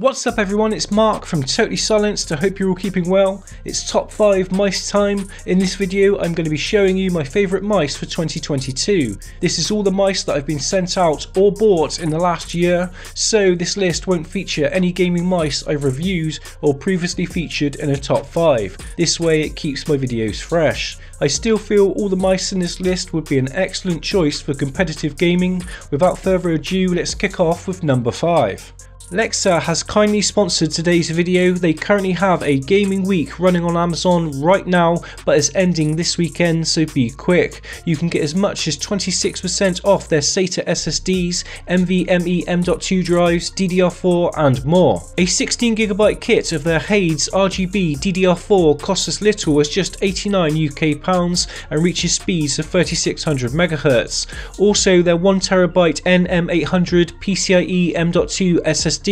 What's up everyone, it's Mark from Totally Silenced. I hope you're all keeping well. It's top 5 mice time. In this video I'm going to be showing you my favourite mice for 2022. This is all the mice that I've been sent out or bought in the last year, so this list won't feature any gaming mice I've reviewed or previously featured in a top 5. This way it keeps my videos fresh. I still feel all the mice in this list would be an excellent choice for competitive gaming. Without further ado, let's kick off with number 5. Lexar has kindly sponsored today's video. They currently have a gaming week running on Amazon right now, but it's ending this weekend, so be quick. You can get as much as 26% off their SATA SSDs, NVMe M.2 drives, DDR4 and more. A 16GB kit of their Mz1 Rgb DDR4 costs as little as just £89 UK and reaches speeds of 3600 MHz. Also, their 1TB NM800 PCIe M.2 SSD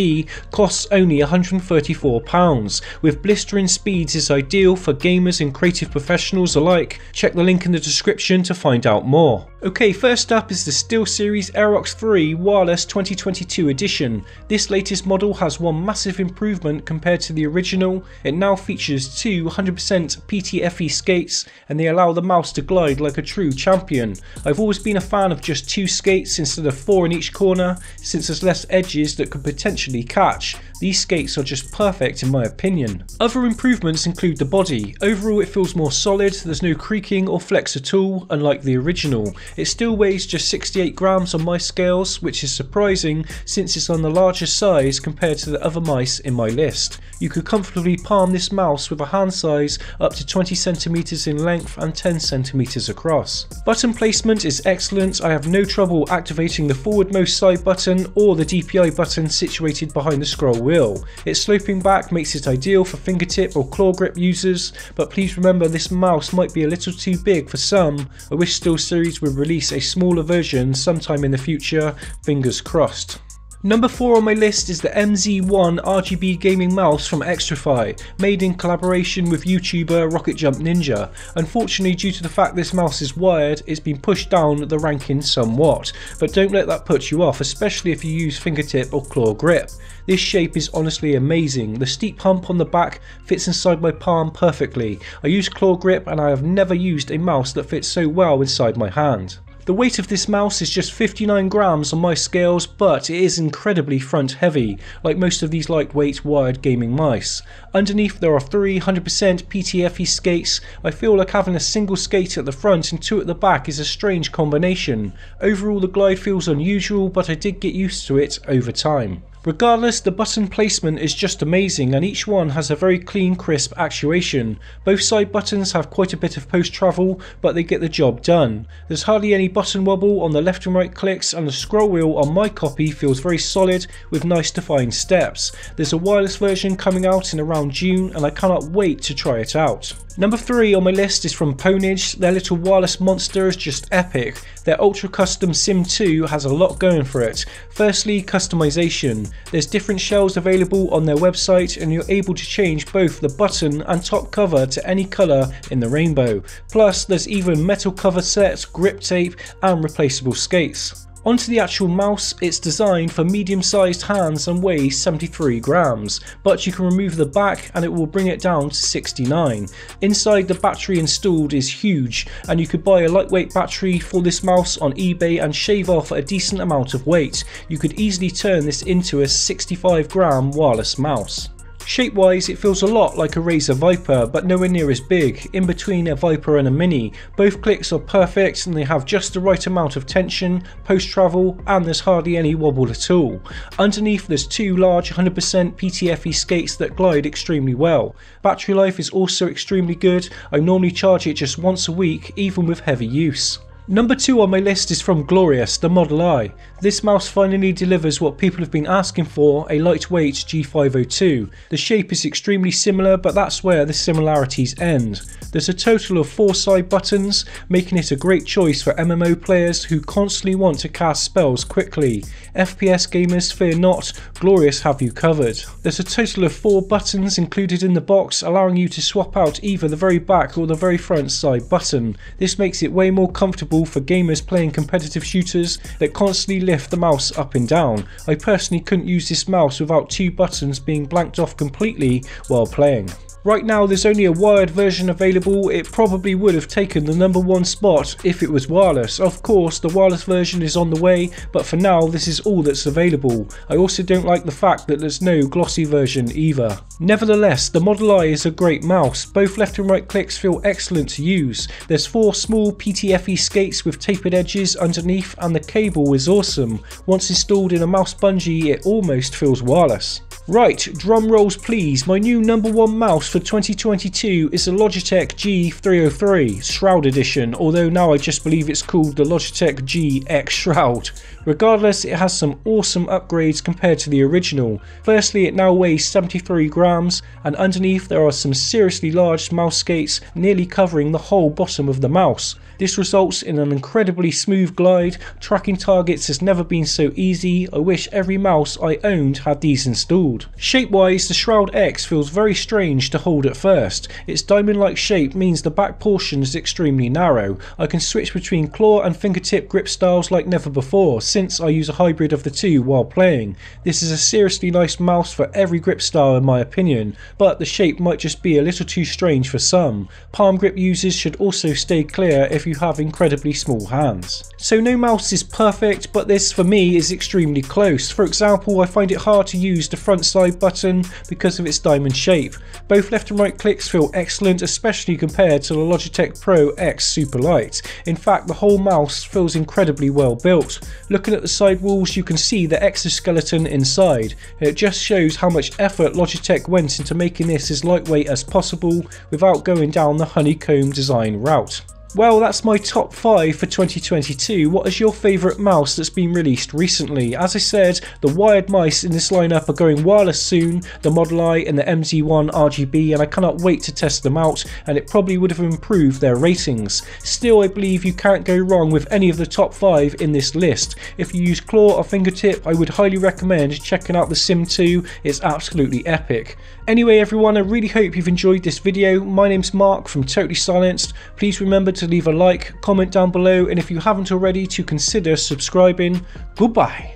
costs only £134. With blistering speeds is ideal for gamers and creative professionals alike. Check the link in the description to find out more. Okay, first up is the Steelseries Airox 3 Wireless 2022 edition. This latest model has one massive improvement compared to the original. It now features two 100% PTFE skates and they allow the mouse to glide like a true champion. I've always been a fan of just 2 skates instead of 4 in each corner, since there's less edges that could potentially catch. These skates are just perfect in my opinion. Other improvements include the body. Overall it feels more solid, there's no creaking or flex at all, unlike the original. It still weighs just 68 grams on my scales, which is surprising since it's on the larger size compared to the other mice in my list. You could comfortably palm this mouse with a hand size up to 20 cm in length and 10 cm across. Button placement is excellent. I have no trouble activating the forwardmost side button or the DPI button situated behind the scroll wheel. Its sloping back makes it ideal for fingertip or claw grip users, but please remember this mouse might be a little too big for some. I wish Steelseries would release a smaller version sometime in the future, fingers crossed. Number 4 on my list is the Mz1 Rgb Gaming Mouse from Xtrify, made in collaboration with YouTuber Rocket Jump Ninja. Unfortunately, due to the fact this mouse is wired, it's been pushed down the ranking somewhat, but don't let that put you off, especially if you use fingertip or claw grip. This shape is honestly amazing. The steep hump on the back fits inside my palm perfectly. I use claw grip and I have never used a mouse that fits so well inside my hand. The weight of this mouse is just 59 grams on my scales, but it is incredibly front heavy, like most of these lightweight wired gaming mice. Underneath there are 3 100% PTFE skates. I feel like having a single skate at the front and 2 at the back is a strange combination. Overall the glide feels unusual, but I did get used to it over time. Regardless, the button placement is just amazing and each one has a very clean, crisp actuation. Both side buttons have quite a bit of post travel, but they get the job done. There's hardly any button wobble on the left and right clicks, and the scroll wheel on my copy feels very solid with nice defined steps. There's a wireless version coming out in around June and I cannot wait to try it out. Number 3 on my list is from Ponage. Their little wireless monster is just epic. Their ultra custom Sim 2 has a lot going for it. Firstly, customization. There's different shells available on their website and you're able to change both the button and top cover to any colour in the rainbow. Plus there's even metal cover sets, grip tape and replaceable skates. Onto the actual mouse, it's designed for medium-sized hands and weighs 73 grams, but you can remove the back and it will bring it down to 69. Inside, the battery installed is huge and you could buy a lightweight battery for this mouse on eBay and shave off a decent amount of weight. You could easily turn this into a 65-gram wireless mouse. Shape-wise, it feels a lot like a Razer Viper, but nowhere near as big, in between a Viper and a Mini. Both clicks are perfect and they have just the right amount of tension, post-travel, and there's hardly any wobble at all. Underneath there's 2 large 100% PTFE skates that glide extremely well. Battery life is also extremely good. I normally charge it just once a week, even with heavy use. Number 2 on my list is from Glorious, the Model I. This mouse finally delivers what people have been asking for, a lightweight G502. The shape is extremely similar, but that's where the similarities end. There's a total of 4 side buttons, making it a great choice for MMO players who constantly want to cast spells quickly. FPS gamers, fear not, Glorious have you covered. There's a total of 4 buttons included in the box, allowing you to swap out either the very back or the very front side button. This makes it way more comfortable suitable for gamers playing competitive shooters that constantly lift the mouse up and down. I personally couldn't use this mouse without 2 buttons being blanked off completely while playing. Right now there's only a wired version available. It probably would have taken the #1 spot if it was wireless. Of course the wireless version is on the way, but for now this is all that's available. I also don't like the fact that there's no glossy version either. Nevertheless, the Model I is a great mouse. Both left and right clicks feel excellent to use. There's 4 small PTFE skates with tapered edges underneath, and the cable is awesome. Once installed in a mouse bungee, it almost feels wireless. Right, drum rolls please. My new #1 mouse for 2022 is the Logitech G303 Shroud edition, although now I just believe it's called the Logitech G X Shroud. Regardless, it has some awesome upgrades compared to the original. Firstly, it now weighs 73 grams, and underneath there are some seriously large mouse skates nearly covering the whole bottom of the mouse. This results in an incredibly smooth glide. Tracking targets has never been so easy. I wish every mouse I owned had these installed. Shape-wise, the Shroud X feels very strange to hold at first. Its diamond-like shape means the back portion is extremely narrow. I can switch between claw and fingertip grip styles like never before, since I use a hybrid of the two while playing. This is a seriously nice mouse for every grip style in my opinion, but the shape might just be a little too strange for some. Palm grip users should also stay clear if you have incredibly small hands. So no mouse is perfect, but this for me is extremely close. For example, I find it hard to use the front side button because of its diamond shape. Both left and right clicks feel excellent, especially compared to the Logitech Pro X Superlight. In fact, the whole mouse feels incredibly well built. Looking at the side walls, you can see the exoskeleton inside. It just shows how much effort Logitech went into making this as lightweight as possible without going down the honeycomb design route. Well, that's my top 5 for 2022. What is your favourite mouse that's been released recently? As I said, the wired mice in this lineup are going wireless soon, the Model I and the Mz1 Rgb, and I cannot wait to test them out, and it probably would have improved their ratings. Still, I believe you can't go wrong with any of the top 5 in this list. If you use claw or fingertip, I would highly recommend checking out the Sim 2, it's absolutely epic. Anyway everyone, I really hope you've enjoyed this video. My name's Mark from Totally Silenced. Please remember to leave a like, comment down below, and if you haven't already, to consider subscribing. Goodbye.